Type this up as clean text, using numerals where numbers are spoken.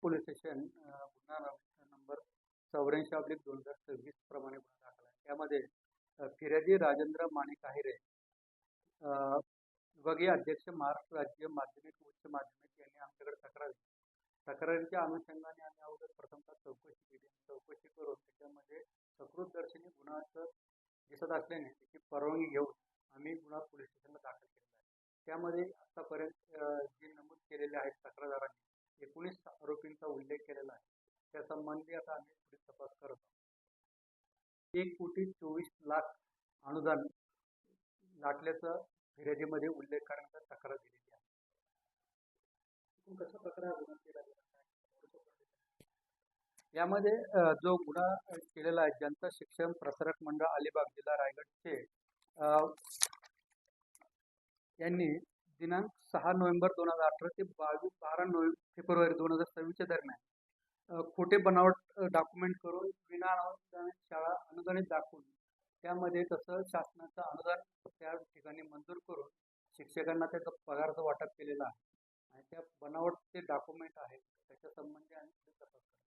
Police station गुन्हा number 84/2026 प्रमाणे गुन्हा दाखल आहे. त्यामध्ये फिर्यादी राजेंद्र माणिक आहिरे, विभागीय अध्यक्ष महाराष्ट्र राज्य माध्यमिक उच्च माध्यमिक यांनी आमच्याकडे तक्रारीच्या अनुषंगाने आम्ही अगोदर प्रथमतः चौकशी केली. चौकशी करून त्याच्यामध्ये सकृतदर्शनी गुन्हाचं दिसत असल्याने त्याची परवानगी घेऊन आम्ही गुन्हा पोलीस स्टेशनला दाखल केलेला आहे. त्यामध्ये आतापर्यंत जे नमूद केलेले आहेत तक्रारदारांनी 19 आरोपींचा उल्लेख केलेला आहे. त्या संबंधी आता आम्ही पुढील तपास करत आहोत. 1,24,00,000 अनुदान लाटल्याचा फिर्यादीमध्ये उल्लेख करण्याचा तक्रार दिलेली आहे. कशा प्रकारे गुन्हा केला गेला यामध्ये जो गुन्हा केलेला आहे जनता शिक्षण प्रसारक मंडळ अलिबाग जिल्हा रायगडचे यांनी दिनांक 6 नोव्हेंबर 2018 ते 12 फेब्रुवारी 2026 दरम्यान खोटे बनावट डॉक्युमेंट करून विना अनुदानित शाळा अनुदानित दाखवून त्यामध्ये तसं शासनाचं अनुदान त्या ठिकाणी मंजूर करून शिक्षकांना त्याचा पगाराचं वाटप केलेलं आहे आणि त्या बनावट जे डॉक्युमेंट आहेत त्याच्या संबंधी आम्ही पुढे तपास करतो.